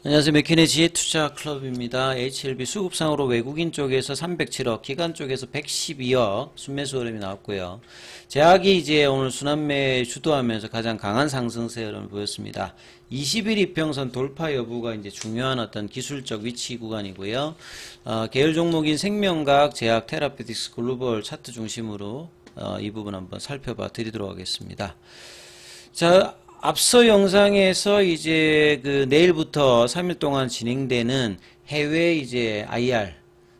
안녕하세요. 맥키네 지혜투자클럽입니다. HLB 수급상으로 외국인 쪽에서 307억, 기관 쪽에서 112억 순매수 흐름이 나왔고요. 제약이 이제 오늘 순환매 주도하면서 가장 강한 상승세 흐름을 보였습니다. 20일 이평선 돌파 여부가 이제 중요한 어떤 기술적 위치 구간이고요. 계열 종목인 생명과학, 제약, 테라피틱스, 글로벌 차트 중심으로 이 부분 한번 살펴봐 드리도록 하겠습니다. 자, 앞서 영상에서 이제 그 내일부터 3일 동안 진행되는 해외 이제 IR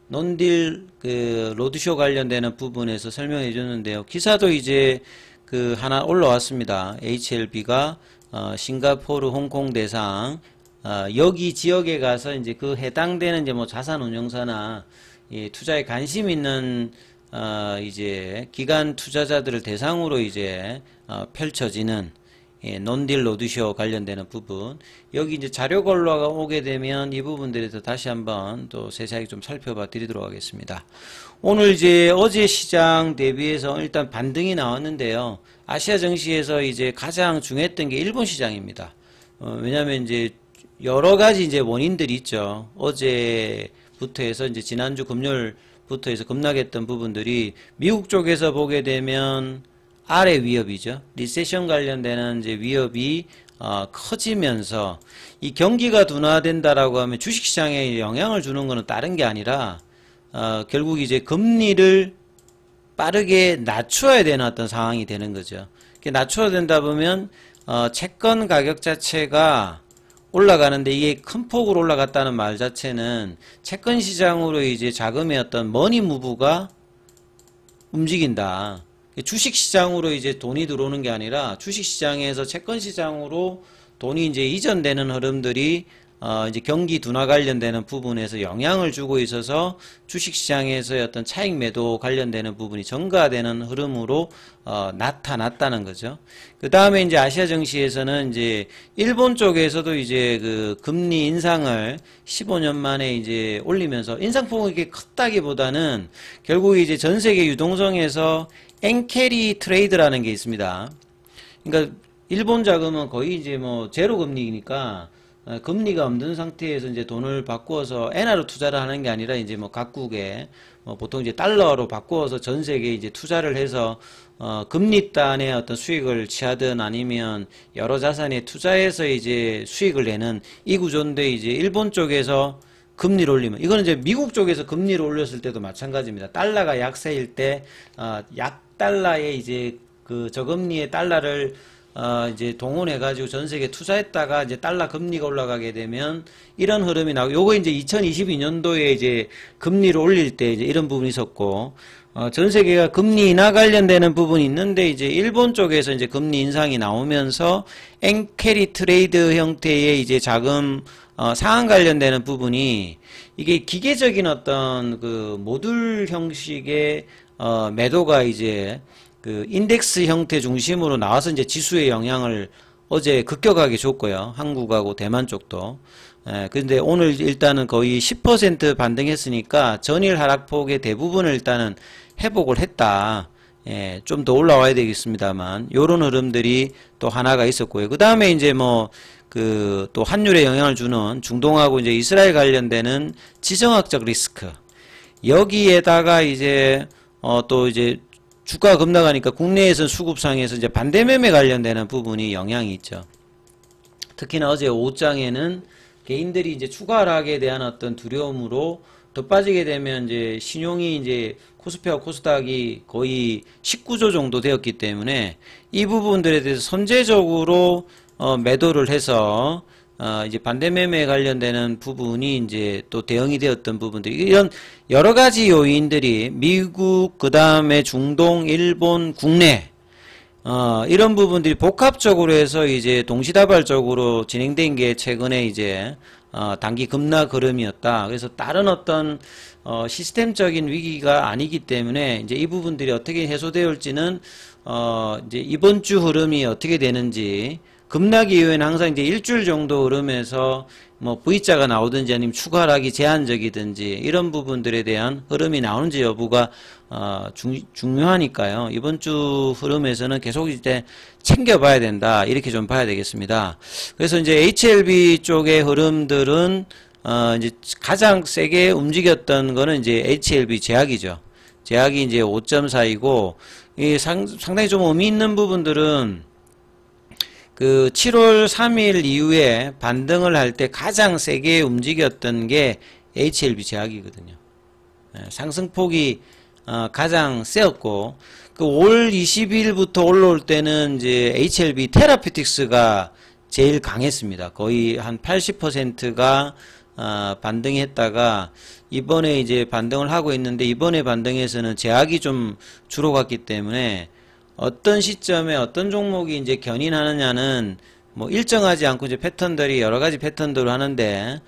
논딜 그 로드쇼 관련되는 부분에서 설명해 줬는데요. 기사도 이제 그 하나 올라왔습니다. HLB가 싱가포르, 홍콩 대상 여기 지역에 가서 이제 그 해당되는 이제 뭐 자산운용사나 투자에 관심 있는 이제 기관 투자자들을 대상으로 이제 펼쳐지는 논딜 로드쇼 관련되는 부분, 여기 이제 자료 걸러가 오게 되면 이 부분들에 서 다시 한번 또 세세하게 좀 살펴봐 드리도록 하겠습니다. 오늘 이제 어제 시장 대비해서 일단 반등이 나왔는데요. 아시아 증시에서 이제 가장 중요했던 게 일본 시장입니다. 왜냐면 이제 여러 가지 이제 원인들이 있죠. 어제부터 해서 이제 지난주 금요일부터 해서 급락했던 부분들이 미국 쪽에서 보게 되면 아래 위협이죠. 리세션 관련되는 이제 위협이 커지면서 이 경기가 둔화된다라고 하면 주식시장에 영향을 주는 것은 다른 게 아니라 결국 이제 금리를 빠르게 낮춰야 되는 어떤 상황이 되는 거죠. 낮춰야 된다 보면 채권 가격 자체가 올라가는데 이게 큰 폭으로 올라갔다는 말 자체는 채권 시장으로 이제 자금의 어떤 머니 무브가 움직인다. 주식시장으로 이제 돈이 들어오는 게 아니라 주식시장에서 채권시장으로 돈이 이제 이전되는 흐름들이 이제 경기 둔화 관련되는 부분에서 영향을 주고 있어서 주식시장에서의 어떤 차익 매도 관련되는 부분이 증가되는 흐름으로 나타났다는 거죠. 그 다음에 이제 아시아 증시에서는 이제 일본 쪽에서도 이제 그 금리 인상을 15년 만에 이제 올리면서 인상폭이 이렇게 컸다기보다는 결국 이제 전 세계 유동성에서 엔캐리 트레이드라는 게 있습니다. 그러니까 일본 자금은 거의 이제 뭐 제로 금리니까 금리가 없는 상태에서 이제 돈을 바꾸어서 엔화로 투자를 하는 게 아니라 이제 뭐 각국에 보통 이제 달러로 바꾸어서 전 세계에 이제 투자를 해서 금리 단의 어떤 수익을 취하든 아니면 여러 자산에 투자해서 이제 수익을 내는 이 구조인데, 이제 일본 쪽에서 금리를 올리면, 이거는 이제 미국 쪽에서 금리를 올렸을 때도 마찬가지입니다. 달러가 약세일 때 약달러에 이제 그 저금리의 달러를 이제 동원해가지고 전 세계 투자했다가 이제 달러 금리가 올라가게 되면 이런 흐름이 나오고, 요거 이제 2022년도에 이제 금리를 올릴 때 이제 이런 부분이 있었고, 전 세계가 금리 인하 관련되는 부분이 있는데, 이제 일본 쪽에서 이제 금리 인상이 나오면서 엔캐리 트레이드 형태의 이제 자금 상한 관련되는 부분이, 이게 기계적인 어떤 그 모듈 형식의 매도가 이제 그 인덱스 형태 중심으로 나와서 이제 지수의 영향을 어제 급격하게 줬고요. 한국하고 대만 쪽도. 근데 오늘 일단은 거의 10% 반등했으니까 전일 하락폭의 대부분을 일단은 회복을 했다. 좀 더 올라와야 되겠습니다만, 요런 흐름들이 또 하나가 있었고요. 그 다음에 이제 뭐 또 환율에 영향을 주는 중동하고 이제 이스라엘 관련되는 지정학적 리스크, 여기에다가 이제 또 이제 주가가 급락하니까 국내에서 수급상에서 이제 반대매매 관련되는 부분이 영향이 있죠. 특히나 어제 오후장에는 개인들이 이제 추가 하락에 대한 어떤 두려움으로 더 빠지게 되면 이제 신용이 이제 코스피와 코스닥이 거의 19조 정도 되었기 때문에 이 부분들에 대해서 선제적으로 매도를 해서 이제 반대매매에 관련되는 부분이 이제 또 대응이 되었던 부분들이, 이런 여러 가지 요인들이 미국, 그 다음에 중동, 일본, 국내 이런 부분들이 복합적으로 해서 이제 동시다발적으로 진행된 게 최근에 이제 단기 급락 흐름이었다. 그래서 다른 어떤 시스템적인 위기가 아니기 때문에 이제 이 부분들이 어떻게 해소되었을지는 이제 이번 주 흐름이 어떻게 되는지 급락이 이후에는 항상 이제 일주일 정도 흐름에서 뭐 V자가 나오든지 아니면 추가 하락이 제한적이든지 이런 부분들에 대한 흐름이 나오는지 여부가 중요하니까요. 이번 주 흐름에서는 계속 이제 챙겨봐야 된다. 이렇게 좀 봐야 되겠습니다. 그래서 이제 HLB 쪽의 흐름들은 이제 가장 세게 움직였던 거는 이제 HLB 제약이죠. 제약이 이제 5.4이고 상당히 좀 의미 있는 부분들은 그 7월 3일 이후에 반등을 할 때 가장 세게 움직였던 게 HLB 제약이거든요. 상승폭이 가장 세었고 그 올 20일부터 올라올 때는 이제 HLB 테라피틱스가 제일 강했습니다. 거의 한 80%가 반등했다가 이번에 이제 반등을 하고 있는데 이번에 반등에서는 제약이 좀 주로 갔기 때문에 어떤 시점에 어떤 종목이 이제 견인하느냐는 뭐 일정하지 않고 이제 패턴들이 여러 가지 패턴들을 하는데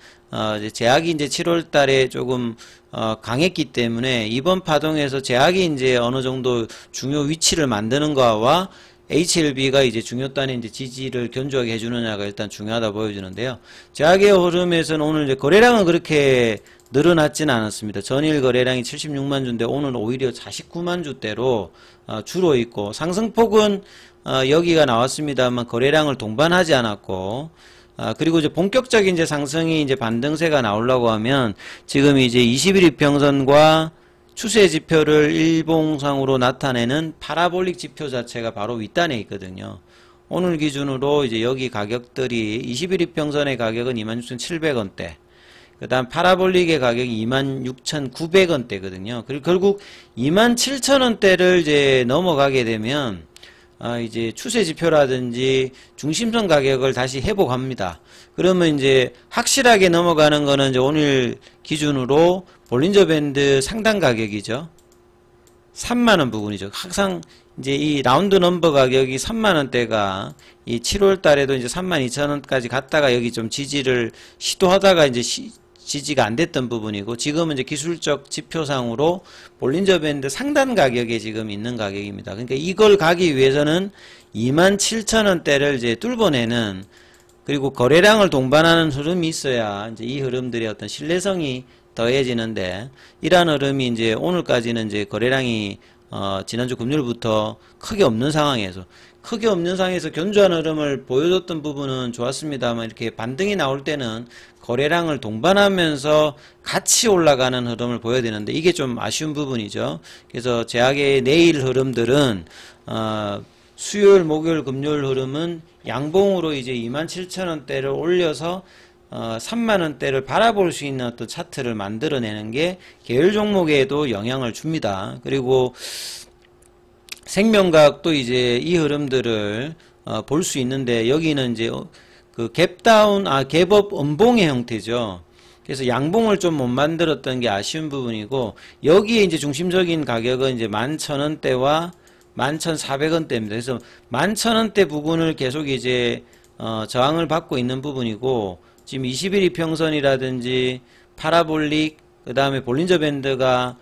이제 제약이 이제 7월 달에 조금 강했기 때문에 이번 파동에서 제약이 이제 어느 정도 중요 위치를 만드는 거와 HLB가 이제 중요단에 이제 지지를 견조하게 해주느냐가 일단 중요하다 보여지는데요. 제약의 흐름에서는 오늘 이제 거래량은 그렇게 늘어났지는 않았습니다. 전일 거래량이 76만 주인데 오늘 오히려 49만 주대로 줄어 있고 상승폭은 여기가 나왔습니다만 거래량을 동반하지 않았고 그리고 이제 본격적인 이제 상승이 이제 반등세가 나오려고 하면 지금 이제 21 이평선과 추세 지표를 일봉상으로 나타내는 파라볼릭 지표 자체가 바로 윗단에 있거든요. 오늘 기준으로 이제 여기 가격들이 21 이평선의 가격은 26,700원대. 그 다음 파라볼릭의 가격이 26,900원대거든요. 그리고 결국 27,000원대를 이제 넘어가게 되면 이제 추세 지표라든지 중심선 가격을 다시 회복합니다. 그러면 이제 확실하게 넘어가는 거는 이제 오늘 기준으로 볼린저 밴드 상단 가격이죠. 3만원 부분이죠. 항상 이제 이 라운드 넘버 가격이 3만원대가 이 7월 달에도 이제 32,000원까지 갔다가 여기 좀 지지를 시도하다가 이제 지지가 안 됐던 부분이고 지금은 이제 기술적 지표상으로 볼린저 밴드 상단 가격에 지금 있는 가격입니다. 그러니까 이걸 가기 위해서는 27,000원대를 이제 뚫어내는 그리고 거래량을 동반하는 흐름이 있어야 이제 이 흐름들의 어떤 신뢰성이 더해지는데 이러한 흐름이 이제 오늘까지는 이제 거래량이 지난주 금요일부터 크게 없는 상황에서 견조한 흐름을 보여줬던 부분은 좋았습니다만 이렇게 반등이 나올 때는 거래량을 동반하면서 같이 올라가는 흐름을 보여야 되는데 이게 좀 아쉬운 부분이죠. 그래서 제약의 내일 흐름들은 수요일, 목요일, 금요일 흐름은 양봉으로 이제 27,000원대를 올려서 3만원대를 바라볼 수 있는 어떤 차트를 만들어내는 게 계열 종목에도 영향을 줍니다. 그리고 생명과학도 이제 이 흐름들을 볼 수 있는데 여기는 이제 그 갭업 음봉의 형태죠. 그래서 양봉을 좀 못 만들었던 게 아쉬운 부분이고 여기에 이제 중심적인 가격은 이제 11,000원대와 11,400원대입니다. 그래서 11,000원대 부분을 계속 이제 저항을 받고 있는 부분이고 지금 21 이평선이라든지 파라볼릭 그 다음에 볼린저 밴드가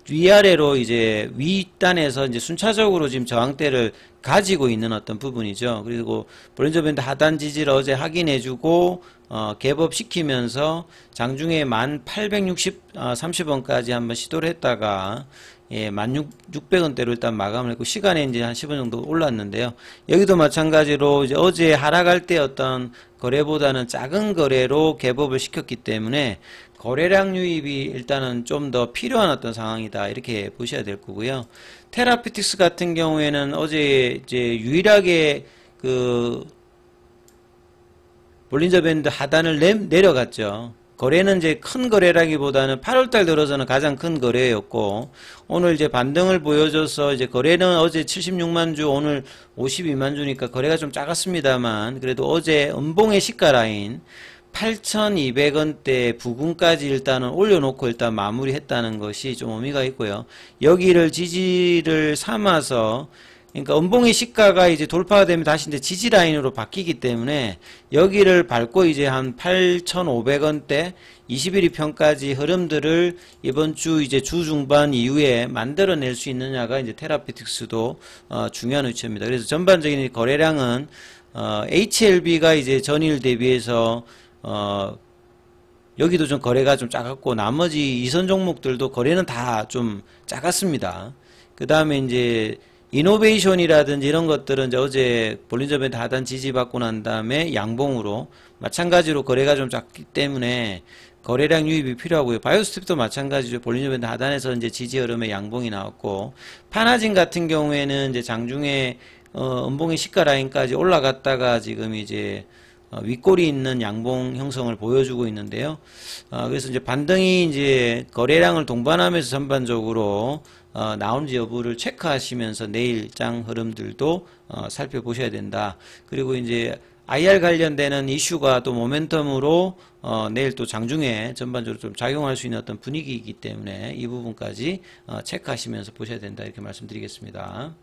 위아래로 이제 윗단에서 이제 순차적으로 지금 저항대를 가지고 있는 어떤 부분이죠. 그리고 볼린저 밴드 하단 지지를 어제 확인해주고 갭업 시키면서 장중에 1830원까지 한번 시도를 했다가 예, 1600원대로 일단 마감을 했고 시간에 이제 한 10원 정도 올랐는데요. 여기도 마찬가지로 이제 어제 하락할 때 어떤 거래보다는 작은 거래로 갭업을 시켰기 때문에 거래량 유입이 일단은 좀 더 필요한 어떤 상황이다 이렇게 보셔야 될 거고요. 테라피틱스 같은 경우에는 어제 이제 유일하게 그 볼린저 밴드 하단을 내려갔죠. 거래는 이제 큰 거래라기보다는 8월달 들어서는 가장 큰 거래였고 오늘 이제 반등을 보여줘서 이제 거래는 어제 76만 주 오늘 52만 주니까 거래가 좀 작았습니다만 그래도 어제 음봉의 시가 라인 8,200원대 부근까지 일단은 올려놓고 일단 마무리했다는 것이 좀 의미가 있고요. 여기를 지지를 삼아서 그러니까 음봉의 시가가 이제 돌파가 되면 다시 이제 지지 라인으로 바뀌기 때문에 여기를 밟고 이제 한 8,500원대 21위편까지 흐름들을 이번 주 이제 주 중반 이후에 만들어낼 수 있느냐가 이제 테라피틱스도 중요한 위치입니다. 그래서 전반적인 거래량은 HLB가 이제 전일 대비해서 여기도 좀 거래가 좀 작았고 나머지 이선 종목들도 거래는 다 좀 작았습니다. 그 다음에 이제 이노베이션이라든지 이런 것들은 이제 어제 볼린저밴드 하단 지지받고 난 다음에 양봉으로 마찬가지로 거래가 좀 작기 때문에 거래량 유입이 필요하고요. 바이오스텝도 마찬가지죠. 볼린저밴드 하단에서 이제 지지 흐름의 양봉이 나왔고, 파나진 같은 경우에는 이제 장중에 음봉의 시가 라인까지 올라갔다가 지금 이제 윗골이 있는 양봉 형성을 보여주고 있는데요. 그래서 이제 반등이 이제 거래량을 동반하면서 전반적으로 나오는지 여부를 체크하시면서 내일장 흐름들도 살펴보셔야 된다. 그리고 이제 IR 관련되는 이슈가 또 모멘텀으로 내일 또 장중에 전반적으로 좀 작용할 수 있는 어떤 분위기이기 때문에 이 부분까지 체크하시면서 보셔야 된다 이렇게 말씀드리겠습니다.